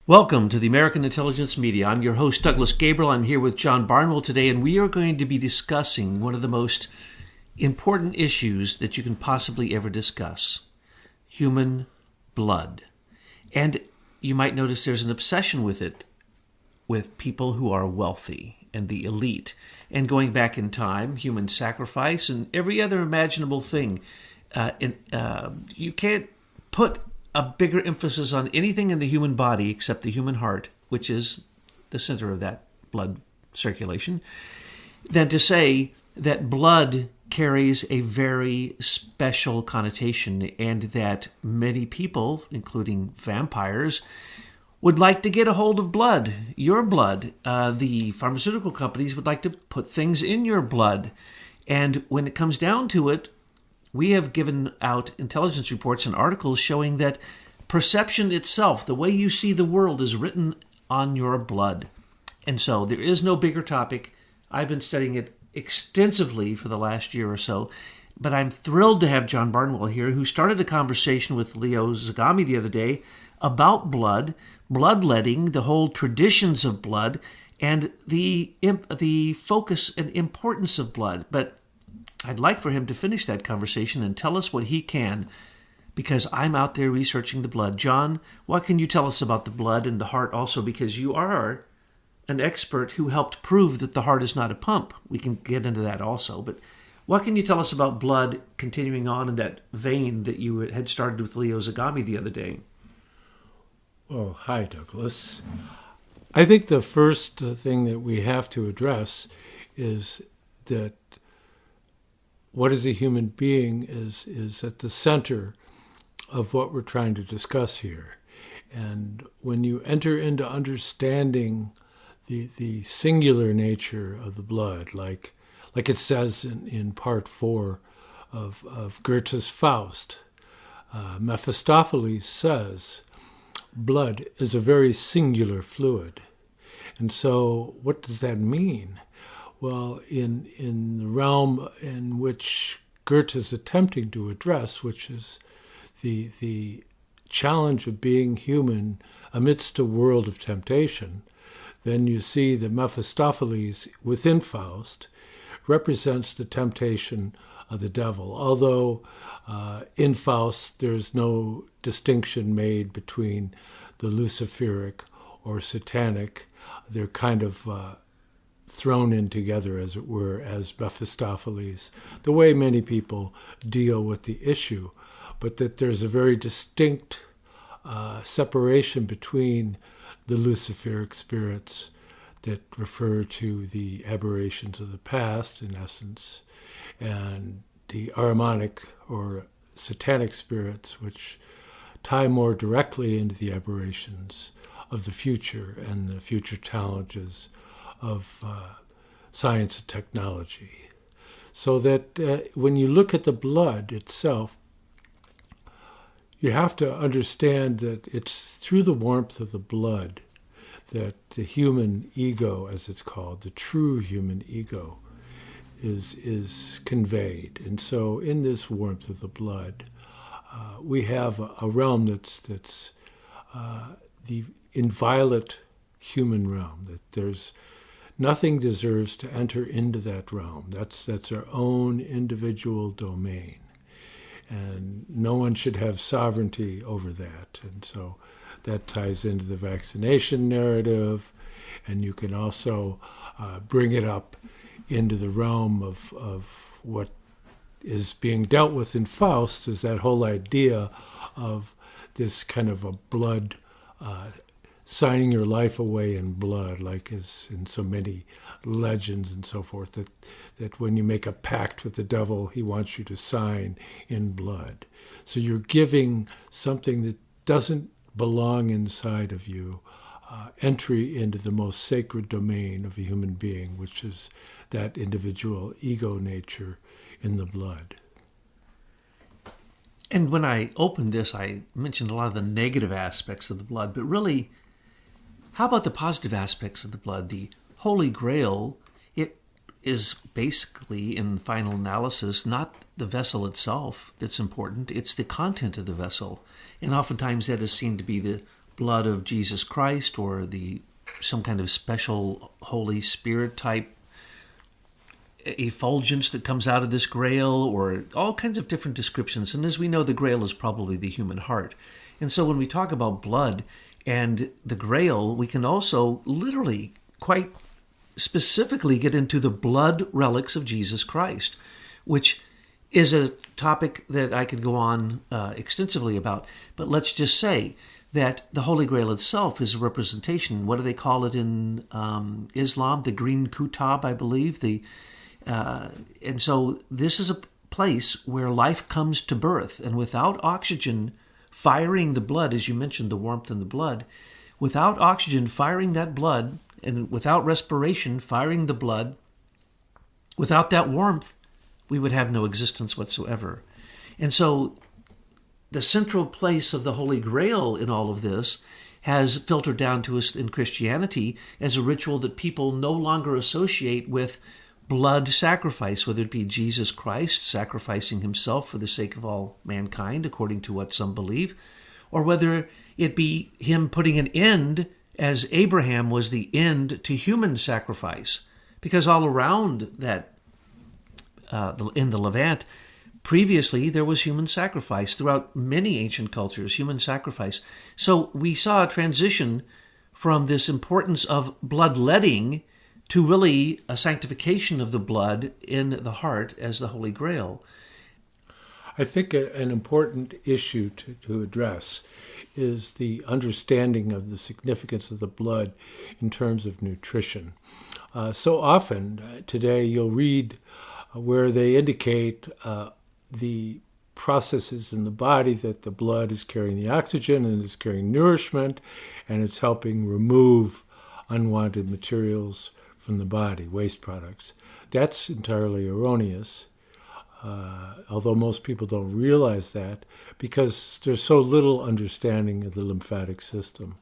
Welcome to the American Intelligence Media. I'm your host, Douglas Gabriel. I'm here with John Barnwell today, and we are going to be discussing one of the most important issues that you can possibly ever discuss: human blood. And you might notice there's an obsession with it, with people who are wealthy and the elite. And going back in time, human sacrifice and every other imaginable thing. You can't put a bigger emphasis on anything in the human body except the human heart, which is the center of that blood circulation, than to say that blood carries a very special connotation and that many people, including vampires, would like to get a hold of blood, your blood. The pharmaceutical companies would like to put things in your blood. And when it comes down to it, we have given out intelligence reports and articles showing that perception itself, the way you see the world, is written on your blood. And so there is no bigger topic. I've been studying it extensively for the last year or so, but I'm thrilled to have John Barnwell here, who started a conversation with Leo Zagami the other day about blood, bloodletting, the whole traditions of blood, and the focus and importance of blood. But I'd like for him to finish that conversation and tell us what he can, because I'm out there researching the blood. John, what can you tell us about the blood and the heart also? Because you are an expert who helped prove that the heart is not a pump. We can get into that also. But what can you tell us about blood, continuing on in that vein that you had started with Leo Zagami the other day? Well, hi, Douglas. I think the first thing that we have to address is that what is a human being is at the center of what we're trying to discuss here. And when you enter into understanding the singular nature of the blood, like it says in part 4 of Goethe's Faust, Mephistopheles says, blood is a very singular fluid. And so what does that mean? Well, in the realm in which Goethe is attempting to address, which is the challenge of being human amidst a world of temptation, then you see that Mephistopheles within Faust represents the temptation of the devil. Although in Faust there's no distinction made between the Luciferic or Satanic. They're kind of thrown in together, as it were, as Mephistopheles, the way many people deal with the issue, but that there's a very distinct separation between the Luciferic spirits that refer to the aberrations of the past, in essence, and the Ahrimanic or Satanic spirits, which tie more directly into the aberrations of the future and the future challenges of science and technology. So that when you look at the blood itself, you have to understand that it's through the warmth of the blood that the human ego, as it's called, the true human ego, is conveyed. And so in this warmth of the blood, we have a realm that's the inviolate human realm, that there's nothing deserves to enter into that realm. That's our own individual domain. And no one should have sovereignty over that. And so that ties into the vaccination narrative. And you can also bring it up into the realm of what is being dealt with in Faust, is that whole idea of this kind of a blood signing your life away in blood, like is in so many legends and so forth, that when you make a pact with the devil, he wants you to sign in blood. So you're giving something that doesn't belong inside of you entry into the most sacred domain of a human being, which is that individual ego nature in the blood. And when I opened this, I mentioned a lot of the negative aspects of the blood, but really, how about the positive aspects of the blood? The Holy Grail, it is basically, in final analysis, not the vessel itself that's important, it's the content of the vessel. And oftentimes that is seen to be the blood of Jesus Christ or some kind of special Holy Spirit type effulgence that comes out of this grail, or all kinds of different descriptions. And as we know, the grail is probably the human heart. And so when we talk about blood and the grail, we can also literally quite specifically get into the blood relics of Jesus Christ, which is a topic that I could go on extensively about. But let's just say that the Holy Grail itself is a representation. What do they call it in Islam? The green kutab, I believe. And so this is a place where life comes to birth. And without oxygen firing the blood, as you mentioned, the warmth in the blood, without oxygen firing that blood, and without respiration firing the blood, without that warmth, we would have no existence whatsoever. And so the central place of the Holy Grail in all of this has filtered down to us in Christianity as a ritual that people no longer associate with blood sacrifice, whether it be Jesus Christ sacrificing himself for the sake of all mankind, according to what some believe, or whether it be him putting an end, as Abraham was the end to human sacrifice. Because all around that, in the Levant, previously there was human sacrifice. Throughout many ancient cultures, human sacrifice. So we saw a transition from this importance of bloodletting to really a sanctification of the blood in the heart as the Holy Grail. I think an important issue to address is the understanding of the significance of the blood in terms of nutrition. So often today you'll read where they indicate the processes in the body that the blood is carrying the oxygen and is carrying nourishment, and it's helping remove unwanted materials from the body, waste products. That's entirely erroneous, although most people don't realize that because there's so little understanding of the lymphatic system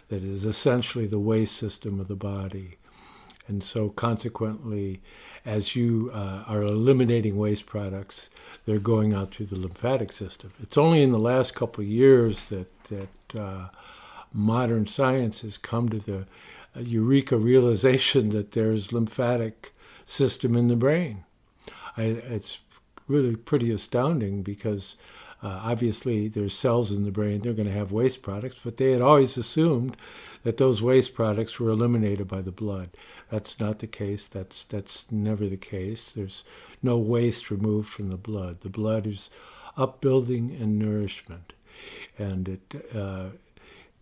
that is essentially the waste system of the body. And so consequently, as you are eliminating waste products, they're going out through the lymphatic system. It's only in the last couple of years that modern science has come to the eureka realization that there's lymphatic system in the brain. It's really pretty astounding because obviously there's cells in the brain, they're going to have waste products, but they had always assumed that those waste products were eliminated by the blood. That's not the case. That's never the case. There's no waste removed from the blood. The blood is upbuilding and nourishment. And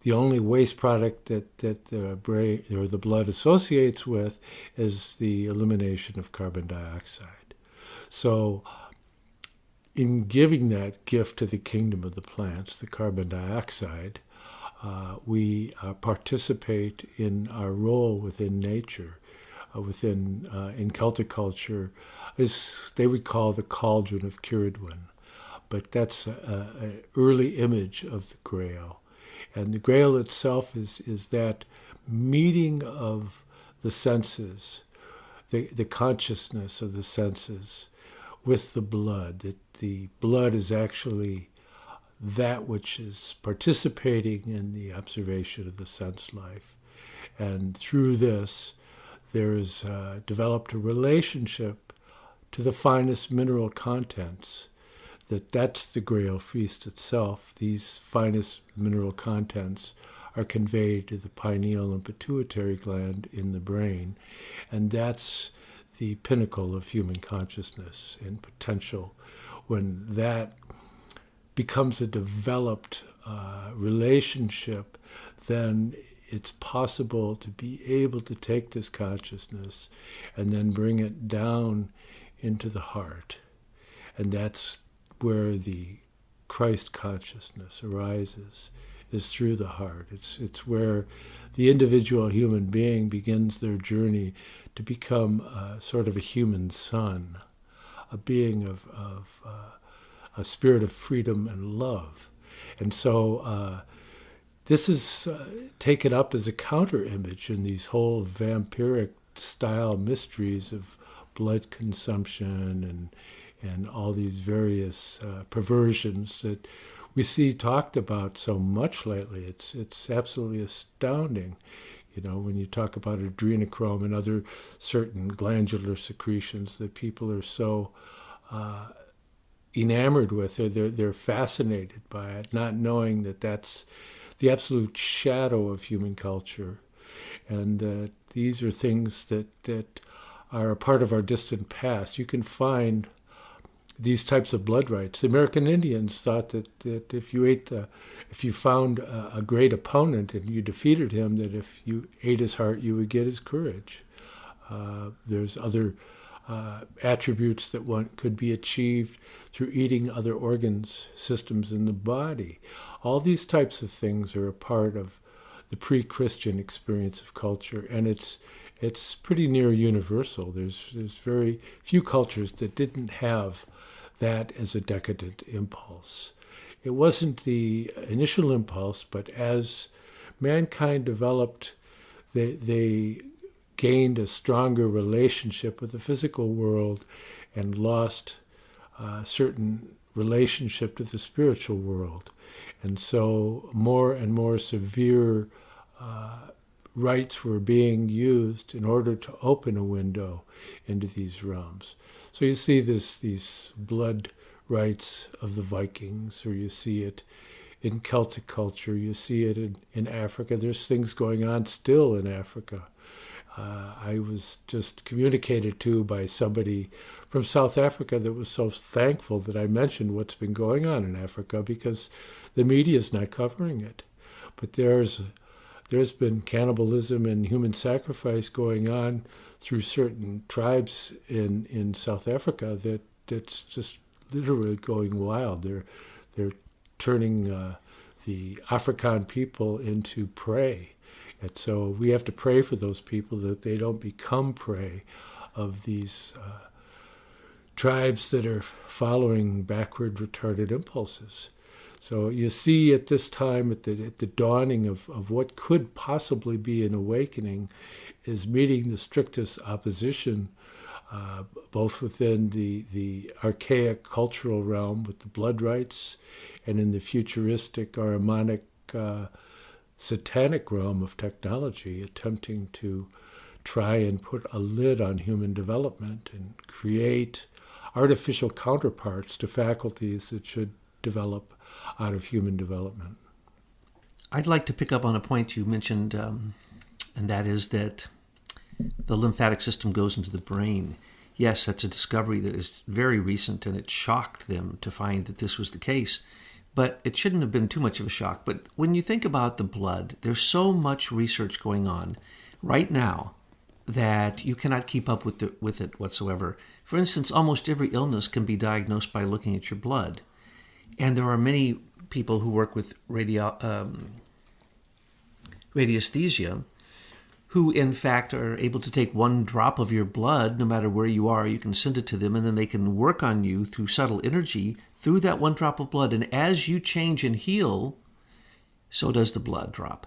the only waste product that the brain or the blood associates with is the elimination of carbon dioxide. So in giving that gift to the kingdom of the plants, the carbon dioxide, we participate in our role within nature, in Celtic culture, is they would call the cauldron of Ciridwen. But that's an early image of the Grail. And the Grail itself is that meeting of the senses, the consciousness of the senses with the blood, that the blood is actually that which is participating in the observation of the sense life. And through this, there is developed a relationship to the finest mineral contents, that's the Grail feast itself. These finest mineral contents are conveyed to the pineal and pituitary gland in the brain, and that's the pinnacle of human consciousness and potential. When that becomes a developed relationship, then it's possible to be able to take this consciousness and then bring it down into the heart. And that's where the Christ consciousness arises, is through the heart. It's where the individual human being begins their journey to become sort of a human son, a being of a spirit of freedom and love. And so this is taken up as a counter image in these whole vampiric style mysteries of blood consumption and all these various perversions that we see talked about so much lately. It's absolutely astounding. When you talk about adrenochrome and other certain glandular secretions that people are so enamored with, they're fascinated by it, not knowing that that's the absolute shadow of human culture, and these are things that are a part of our distant past. You can find these types of blood rights. The American Indians thought that if you found a great opponent and you defeated him, that if you ate his heart, you would get his courage. There's other attributes that one could be achieved through eating other organs, systems in the body. All these types of things are a part of the pre-Christian experience of culture, and it's pretty near universal. There's very few cultures that didn't have that as a decadent impulse. It wasn't the initial impulse, but as mankind developed, they gained a stronger relationship with the physical world and lost a certain relationship to the spiritual world. And so more and more severe rites were being used in order to open a window into these realms. So you see these blood rites of the Vikings, or you see it in Celtic culture, you see it in Africa. There's things going on still in Africa. I was just communicated to by somebody from South Africa that was so thankful that I mentioned what's been going on in Africa, because the media is not covering it. But there's been cannibalism and human sacrifice going on through certain tribes in South Africa that's just literally going wild. They're turning the African people into prey. And so we have to pray for those people that they don't become prey of these tribes that are following backward retarded impulses. So you see at this time, at the dawning of what could possibly be an awakening, is meeting the strictest opposition, both within the archaic cultural realm with the blood rites and in the futuristic, Ahrimanic, satanic realm of technology, attempting to try and put a lid on human development and create artificial counterparts to faculties that should develop out of human development. I'd like to pick up on a point you mentioned, and that is that the lymphatic system goes into the brain. Yes, that's a discovery that is very recent, and it shocked them to find that this was the case. But it shouldn't have been too much of a shock. But when you think about the blood, there's so much research going on right now that you cannot keep up with it whatsoever. For instance, almost every illness can be diagnosed by looking at your blood. And there are many people who work with radiesthesia who, in fact, are able to take one drop of your blood, no matter where you are. You can send it to them, and then they can work on you through subtle energy through that one drop of blood. And as you change and heal, so does the blood drop.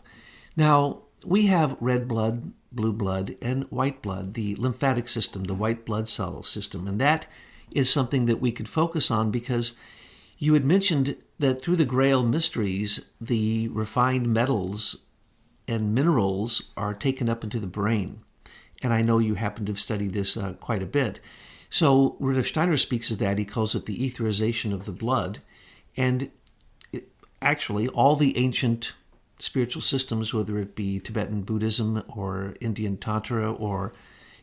Now, we have red blood, blue blood, and white blood, the lymphatic system, the white blood cell system. And that is something that we could focus on, because you had mentioned that through the Grail mysteries, the refined metals and minerals are taken up into the brain. And I know you happen to have studied this quite a bit. So Rudolf Steiner speaks of that. He calls it the etherization of the blood. And actually, all the ancient spiritual systems, whether it be Tibetan Buddhism or Indian Tantra, or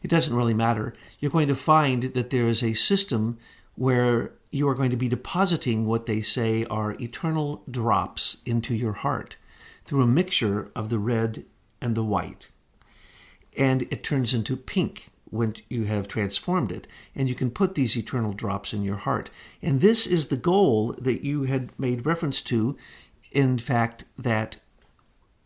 it doesn't really matter, you're going to find that there is a system where you are going to be depositing what they say are eternal drops into your heart through a mixture of the red and the white. And it turns into pink when you have transformed it. And you can put these eternal drops in your heart. And this is the goal that you had made reference to. In fact, that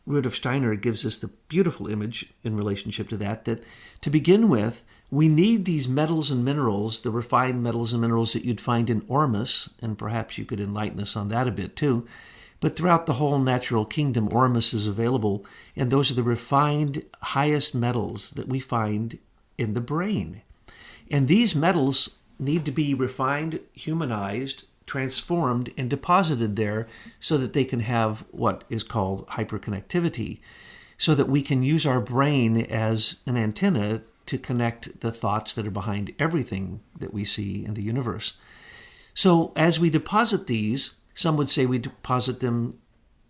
Rudolf Steiner gives us the beautiful image in relationship to that to begin with, we need these metals and minerals, the refined metals and minerals that you'd find in Ormus, and perhaps you could enlighten us on that a bit too. But throughout the whole natural kingdom, Ormus is available, and those are the refined, highest metals that we find in the brain. And these metals need to be refined, humanized, transformed and deposited there so that they can have what is called hyperconnectivity, so that we can use our brain as an antenna to connect the thoughts that are behind everything that we see in the universe. So as we deposit these, some would say we deposit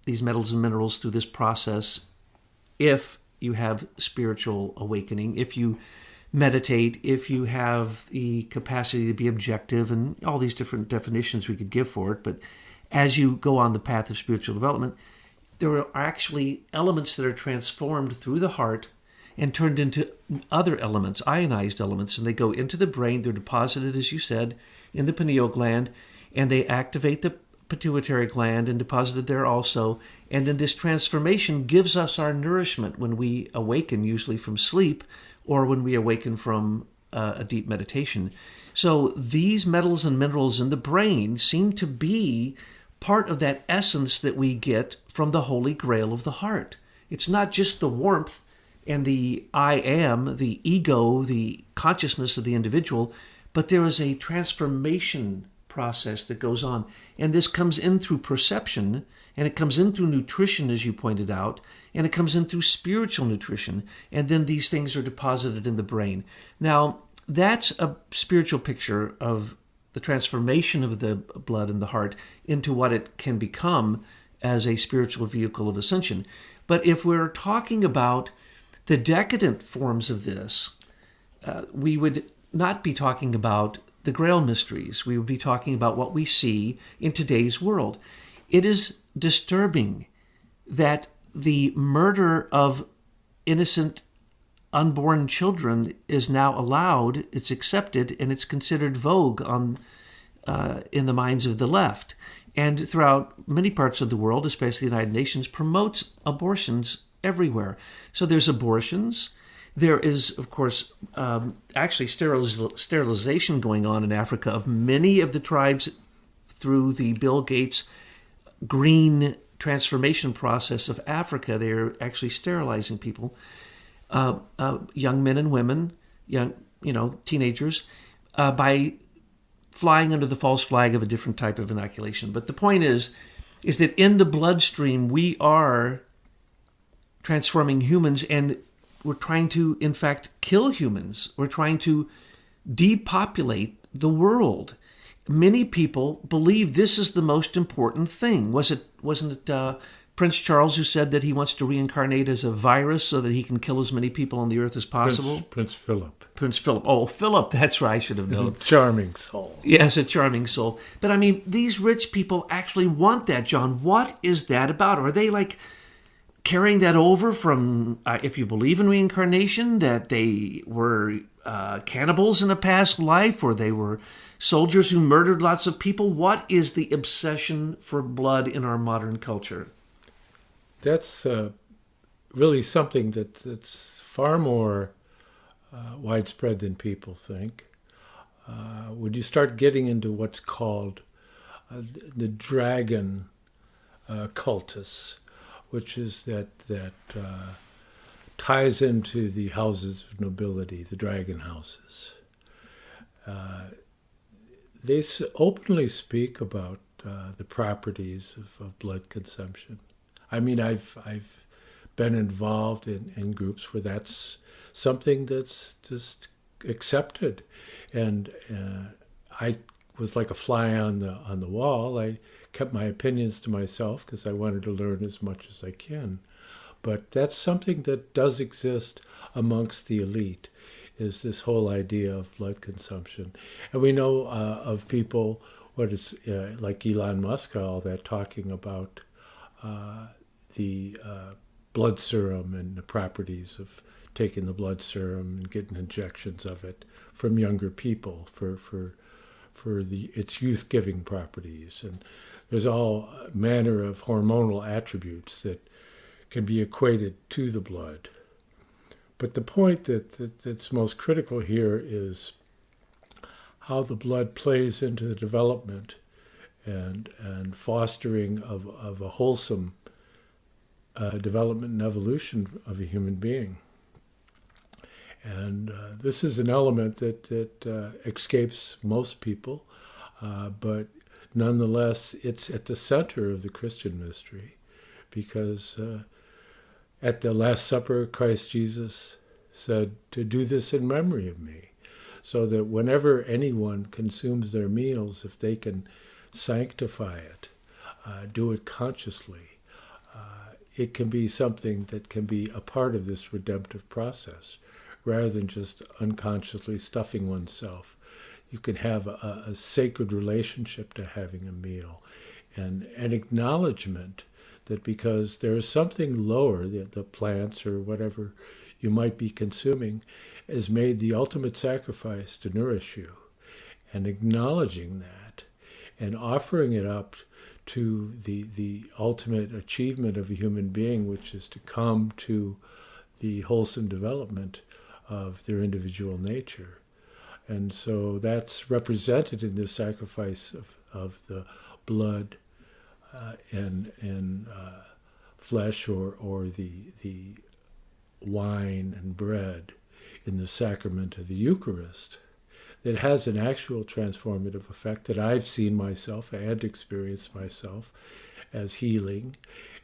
these metals and minerals through this process if you have spiritual awakening, if you meditate, if you have the capacity to be objective, and all these different definitions we could give for it. But as you go on the path of spiritual development, there are actually elements that are transformed through the heart and turned into other elements, ionized elements, and they go into the brain. They're deposited, as you said, in the pineal gland, and they activate the pituitary gland and deposited there also. And then this transformation gives us our nourishment when we awaken, usually from sleep or when we awaken from a deep meditation. So these metals and minerals in the brain seem to be part of that essence that we get from the Holy Grail of the heart. It's not just the warmth and the I am, the ego, the consciousness of the individual, but there is a transformation process that goes on. And this comes in through perception, and it comes in through nutrition, as you pointed out, and it comes in through spiritual nutrition. And then these things are deposited in the brain. Now, that's a spiritual picture of the transformation of the blood and the heart into what it can become as a spiritual vehicle of ascension. But if we're talking about the decadent forms of this, we would not be talking about the Grail mysteries. We would be talking about what we see in today's world. It is disturbing that the murder of innocent unborn children is now allowed, it's accepted, and it's considered vogue in the minds of the left. And throughout many parts of the world, especially the United Nations, promotes abortions everywhere. So there's abortions. There is, of course, actually sterilization going on in Africa of many of the tribes through the Bill Gates green transformation process of Africa. They're actually sterilizing people, young men and women, teenagers, by flying under the false flag of a different type of inoculation. But the point is that in the bloodstream, we are transforming humans, and we're trying to, in fact, kill humans. We're trying to depopulate the world. Many people believe this is the most important thing. Wasn't it Prince Charles who said that he wants to reincarnate as a virus so that he can kill as many people on the earth as possible? Prince Philip. Prince Philip. Oh, Philip, that's right. I should have known. Charming soul. Yes, a charming soul. But I mean, these rich people actually want that, John. What is that about? Are they like carrying that over from, if you believe in reincarnation, that they were cannibals in a past life, or they were soldiers who murdered lots of people? What is the obsession for blood in our modern culture? That's really something that's far more widespread than people think. When you start getting into what's called the dragon cultus, which is that ties into the houses of nobility, the dragon houses. They openly speak about the properties of blood consumption. I mean, I've been involved in groups where that's something that's just accepted, and I was like a fly on the wall. I kept my opinions to myself because I wanted to learn as much as I can. But that's something that does exist amongst the elite, is this whole idea of blood consumption. And we know of people, like Elon Musk, all that, talking about the blood serum and the properties of taking the blood serum and getting injections of it from younger people for its youth-giving properties. And there's all manner of hormonal attributes that can be equated to the blood. But the point that's most critical here is how the blood plays into the development and fostering of a wholesome development and evolution of a human being. And this is an element that escapes most people, but nonetheless, it's at the center of the Christian mystery, because at the Last Supper, Christ Jesus said to do this in memory of me, so that whenever anyone consumes their meals, if they can sanctify it, do it consciously, it can be something that can be a part of this redemptive process, rather than just unconsciously stuffing oneself. You can have a sacred relationship to having a meal, and an acknowledgement that because there is something lower, the plants or whatever you might be consuming, has made the ultimate sacrifice to nourish you, and acknowledging that and offering it up to the ultimate achievement of a human being, which is to come to the wholesome development of their individual nature. And so that's represented in this sacrifice of the blood and flesh or the wine and bread in the sacrament of the Eucharist, that has an actual transformative effect that I've seen myself and experienced myself as healing,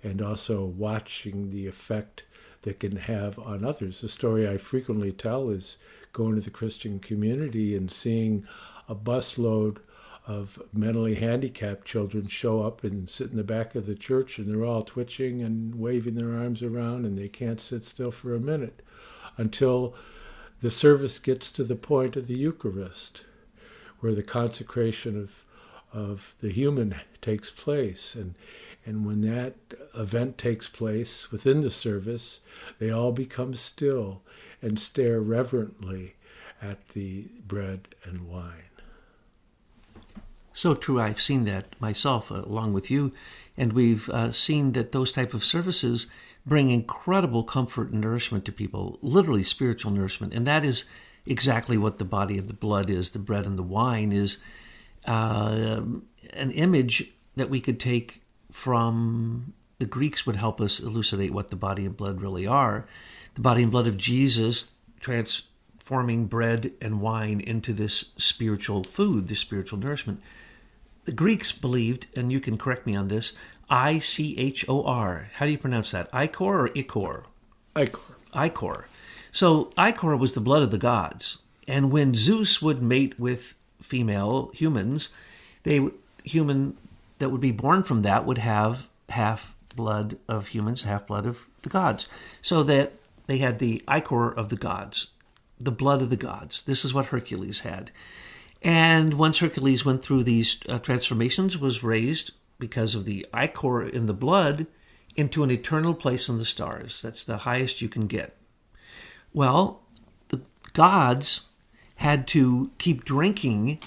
and also watching the effect that can have on others. The story I frequently tell is going to the Christian community and seeing a busload of mentally handicapped children show up and sit in the back of the church, and they're all twitching and waving their arms around, and they can't sit still for a minute until the service gets to the point of the Eucharist, where the consecration of the human takes place. And when that event takes place within the service, they all become still and stare reverently at the bread and wine. So true. I've seen that myself along with you, and we've seen that those type of services bring incredible comfort and nourishment to people, literally spiritual nourishment. And that is exactly what the body and the blood is. The bread and the wine is an image that we could take from the Greeks, would help us elucidate what the body and blood really are. The body and blood of Jesus transforming bread and wine into this spiritual food, this spiritual nourishment. The Greeks believed, and you can correct me on this, Ichor. How do you pronounce that? Ichor or Ichor? Ichor. Ichor. So Ichor was the blood of the gods. And when Zeus would mate with female humans, human that would be born from that would have half blood of humans, half blood of the gods. So that they had the Ichor of the gods, the blood of the gods. This is what Hercules had. And once Hercules went through these transformations, was raised because of the ichor in the blood into an eternal place in the stars. That's the highest you can get. Well, the gods had to keep drinking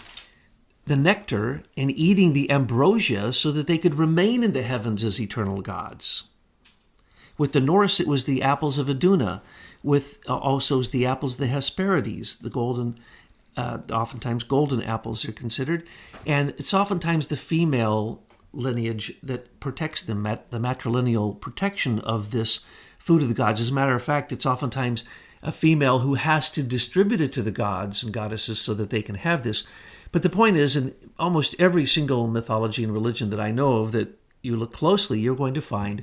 the nectar and eating the ambrosia so that they could remain in the heavens as eternal gods. With the Norse, it was the apples of Iduna. With also the apples of the Hesperides, the golden, oftentimes golden apples are considered. And it's oftentimes the female lineage that protects them, the matrilineal protection of this food of the gods. As a matter of fact, it's oftentimes a female who has to distribute it to the gods and goddesses so that they can have this. But the point is, in almost every single mythology and religion that I know of that you look closely, you're going to find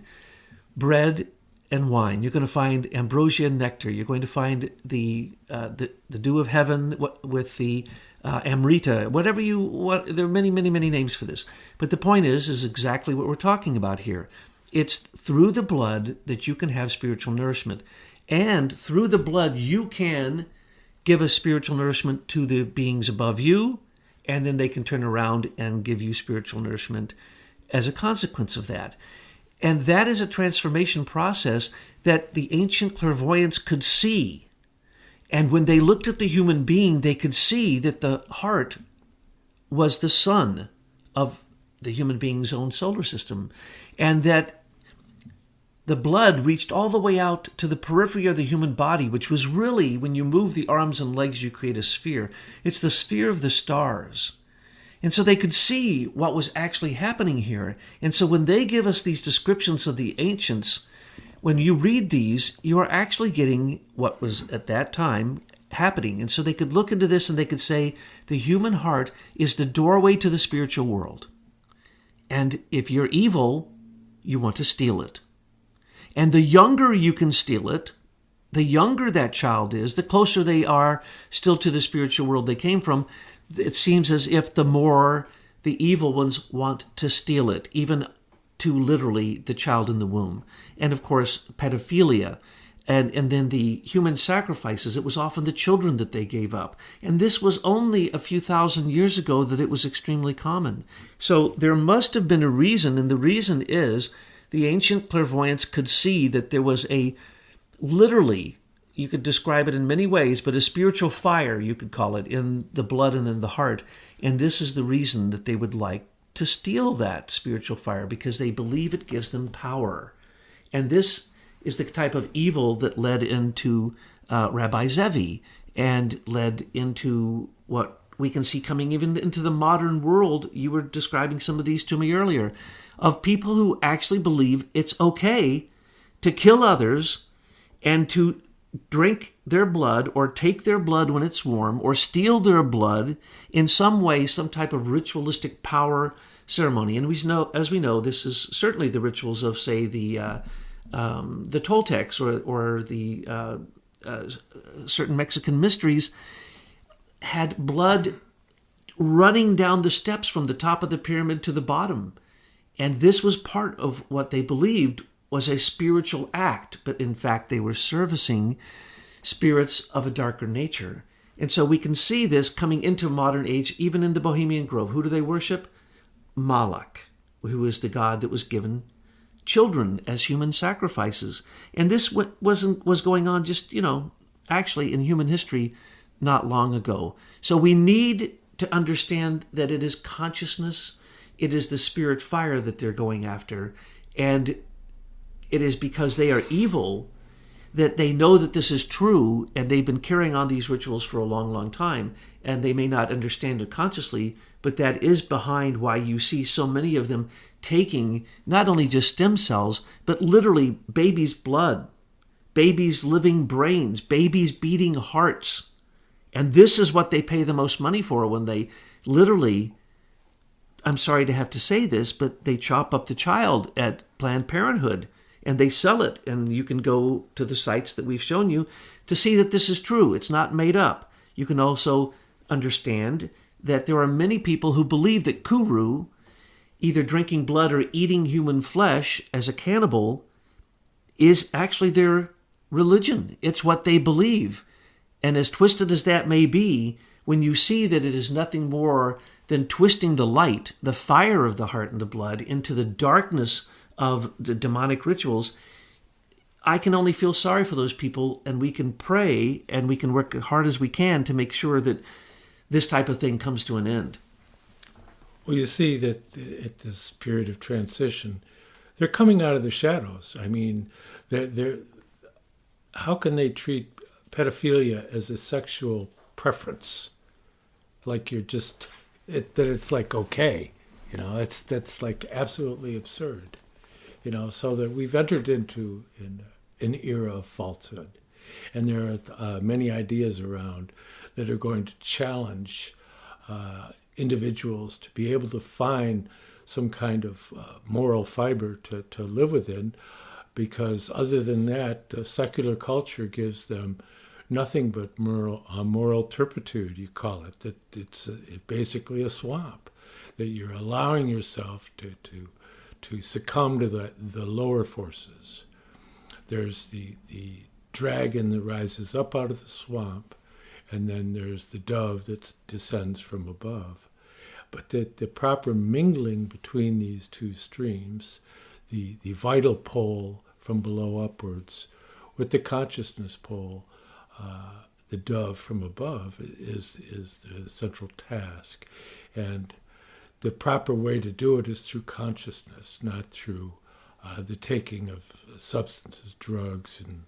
bread and wine. You're going to find ambrosia and nectar. You're going to find the dew of heaven with the amrita. There are many, many, many names for this. But the point is exactly what we're talking about here. It's through the blood that you can have spiritual nourishment. And through the blood, you can give a spiritual nourishment to the beings above you, and then they can turn around and give you spiritual nourishment as a consequence of that. And that is a transformation process that the ancient clairvoyants could see. And when they looked at the human being, they could see that the heart was the sun of the human being's own solar system, and that the blood reached all the way out to the periphery of the human body, which was really, when you move the arms and legs, you create a sphere. It's the sphere of the stars. And so they could see what was actually happening here. And so when they give us these descriptions of the ancients, when you read these, you are actually getting what was at that time happening. And so they could look into this and they could say the human heart is the doorway to the spiritual world. And if you're evil, you want to steal it. And the younger you can steal it, the younger that child is, the closer they are still to the spiritual world they came from. It seems as if the more the evil ones want to steal it, even to literally the child in the womb. And of course, pedophilia. And then the human sacrifices, it was often the children that they gave up. And this was only a few thousand years ago that it was extremely common. So there must have been a reason, and the reason is the ancient clairvoyants could see that there was literally, you could describe it in many ways, but a spiritual fire, you could call it, in the blood and in the heart. And this is the reason that they would like to steal that spiritual fire, because they believe it gives them power. And this is the type of evil that led into Rabbi Zevi and led into what we can see coming even into the modern world. You were describing some of these to me earlier, of people who actually believe it's okay to kill others and to drink their blood or take their blood when it's warm or steal their blood in some way, some type of ritualistic power ceremony. And as we know, this is certainly the rituals of, say, the Toltecs or the certain Mexican mysteries had blood running down the steps from the top of the pyramid to the bottom. And this was part of what they believed was a spiritual act, but in fact they were servicing spirits of a darker nature. And so we can see this coming into modern age, even in the Bohemian Grove. Who do they worship? Moloch, who is the god that was given children as human sacrifices. And this was going on just, actually in human history not long ago. So we need to understand that it is consciousness, it is the spirit fire that they're going after, and it is because they are evil that they know that this is true, and they've been carrying on these rituals for a long, long time, and they may not understand it consciously, but that is behind why you see so many of them taking not only just stem cells, but literally babies' blood, babies' living brains, babies' beating hearts. And this is what they pay the most money for when they literally, I'm sorry to have to say this, but they chop up the child at Planned Parenthood and they sell it. And you can go to the sites that we've shown you to see that this is true. It's not made up. You can also understand that there are many people who believe that Kuru, either drinking blood or eating human flesh as a cannibal, is actually their religion. It's what they believe. And as twisted as that may be, when you see that it is nothing more than twisting the light, the fire of the heart and the blood, into the darkness of the demonic rituals, I can only feel sorry for those people, and we can pray and we can work as hard as we can to make sure that this type of thing comes to an end. Well, you see that at this period of transition, they're coming out of the shadows. I mean, how can they treat pedophilia as a sexual preference? Like you're just, that it's like okay. That's like absolutely absurd. So that we've entered into an era of falsehood. And there are many ideas around that are going to challenge individuals to be able to find some kind of moral fiber to live within, because other than that, secular culture gives them nothing but moral turpitude, you call it. That it's basically a swamp, that you're allowing yourself to succumb to the lower forces. There's the dragon that rises up out of the swamp, and then there's the dove that descends from above. But the proper mingling between these two streams, the vital pole from below upwards with the consciousness pole, the dove from above, is the central task. And the proper way to do it is through consciousness, not through the taking of substances, drugs and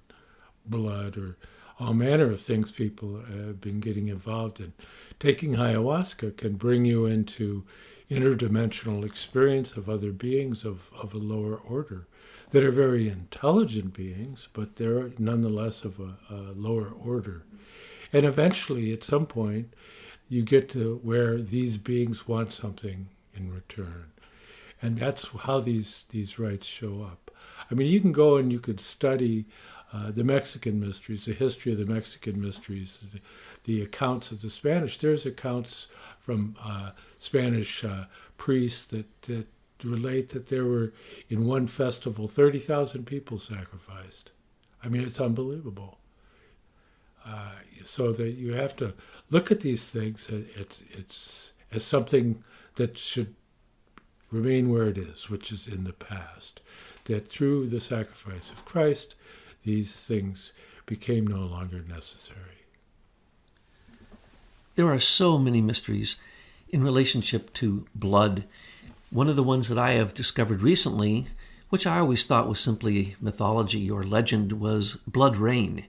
blood, or all manner of things people have been getting involved in. Taking ayahuasca can bring you into interdimensional experience of other beings of a lower order that are very intelligent beings, but they're nonetheless of a lower order. And eventually, at some point, you get to where these beings want something in return. And that's how these rites show up. I mean, you can go and you could study the Mexican mysteries, the history of the Mexican mysteries, the accounts of the Spanish. There's accounts from Spanish priests that relate that there were, in one festival, 30,000 people sacrificed. I mean, it's unbelievable. So that you have to look at these things it's as something that should remain where it is, which is in the past. That through the sacrifice of Christ, these things became no longer necessary. There are so many mysteries in relationship to blood. One of the ones that I have discovered recently, which I always thought was simply mythology or legend, was blood rain.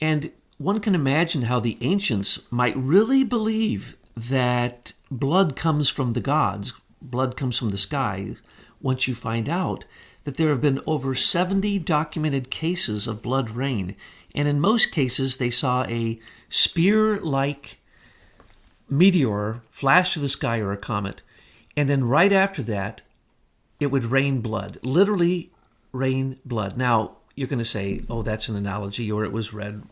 And one can imagine how the ancients might really believe that blood comes from the gods, blood comes from the sky, once you find out that there have been over 70 documented cases of blood rain. And in most cases, they saw a spear-like meteor flash to the sky or a comet. And then right after that, it would rain blood, literally rain blood. Now, you're going to say, oh, that's an analogy, or it was red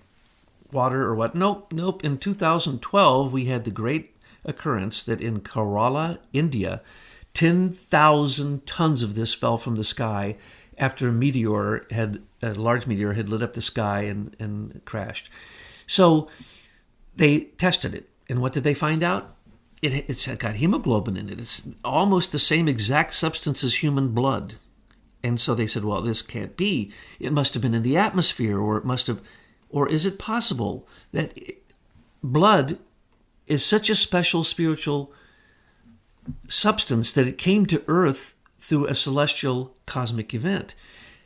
water or what? Nope. In 2012, we had the great occurrence that in Kerala, India, 10,000 tons of this fell from the sky after a large meteor had lit up the sky and crashed. So they tested it. And what did they find out? It's got hemoglobin in it. It's almost the same exact substance as human blood. And so they said, well, this can't be. It must have been in the atmosphere, or is it possible that blood is such a special spiritual substance that it came to Earth through a celestial cosmic event?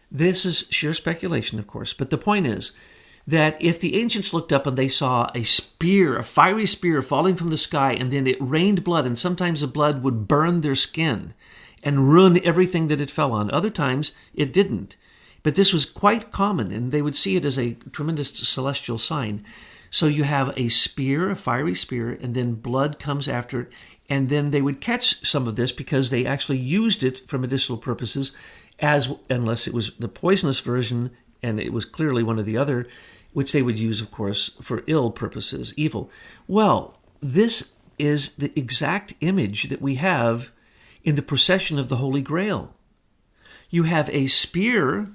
This is sheer speculation, of course, but the point is that if the ancients looked up and they saw a fiery spear falling from the sky, and then it rained blood, and sometimes the blood would burn their skin and ruin everything that it fell on. Other times it didn't. But this was quite common, and they would see it as a tremendous celestial sign. So you have a spear, a fiery spear, and then blood comes after it. And then they would catch some of this because they actually used it for medicinal purposes, unless it was the poisonous version, and it was clearly one or the other, which they would use, of course, for ill purposes, evil. Well, this is the exact image that we have in the procession of the Holy Grail. You have a spear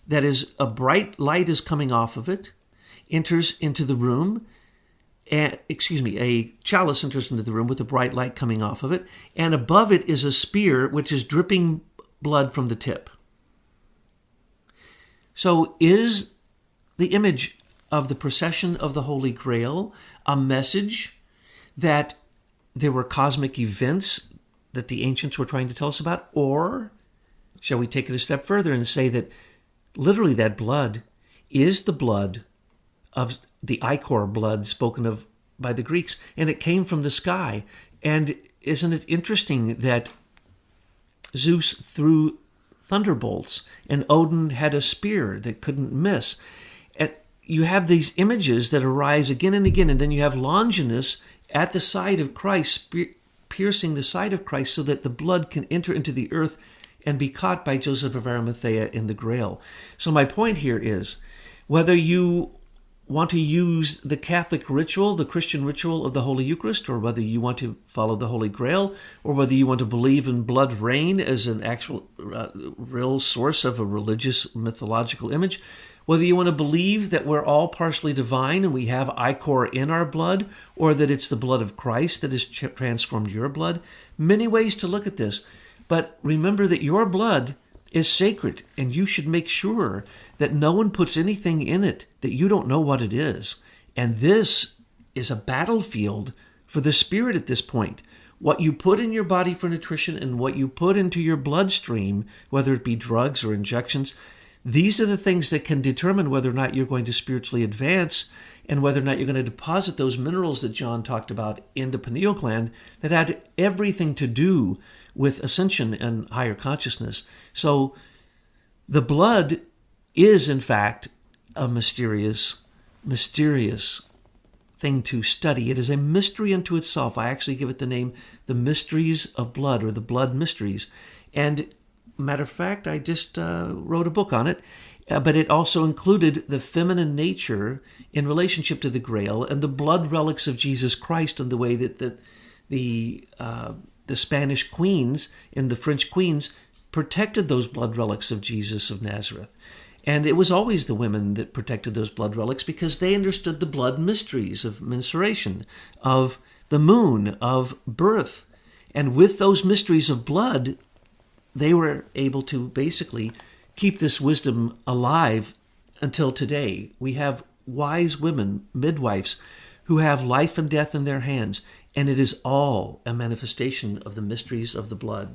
that is a bright light is coming off of it, enters into the room, a chalice enters into the room with a bright light coming off of it, and above it is a spear which is dripping blood from the tip. So is the image of the procession of the Holy Grail a message that there were cosmic events that the ancients were trying to tell us about? Or shall we take it a step further and say that literally that blood is the blood of the ichor blood spoken of by the Greeks, and it came from the sky? And isn't it interesting that Zeus threw thunderbolts and Odin had a spear that couldn't miss? And you have these images that arise again and again, and then you have Longinus at the side of Christ, piercing the side of Christ so that the blood can enter into the earth and be caught by Joseph of Arimathea in the Grail. So my point here is, whether you want to use the Catholic ritual, the Christian ritual of the Holy Eucharist, or whether you want to follow the Holy Grail, or whether you want to believe in blood rain as an actual real source of a religious mythological image, whether you want to believe that we're all partially divine and we have ichor in our blood, or that it's the blood of Christ that has transformed your blood, many ways to look at this. But remember that your blood is sacred, and you should make sure that no one puts anything in it that you don't know what it is. And this is a battlefield for the spirit at this point. What you put in your body for nutrition and what you put into your bloodstream, whether it be drugs or injections, these are the things that can determine whether or not you're going to spiritually advance and whether or not you're going to deposit those minerals that John talked about in the pineal gland that had everything to do with ascension and higher consciousness. So the blood is, in fact, a mysterious thing to study. It is a mystery unto itself. I actually give it the name, the mysteries of blood, or the blood mysteries. And matter of fact, I just wrote a book on it, but it also included the feminine nature in relationship to the Grail and the blood relics of Jesus Christ, and the way that the Spanish queens and the French queens protected those blood relics of Jesus of Nazareth. And it was always the women that protected those blood relics because they understood the blood mysteries of menstruation, of the moon, of birth. And with those mysteries of blood, they were able to basically keep this wisdom alive until today. We have wise women, midwives, who have life and death in their hands, and it is all a manifestation of the mysteries of the blood.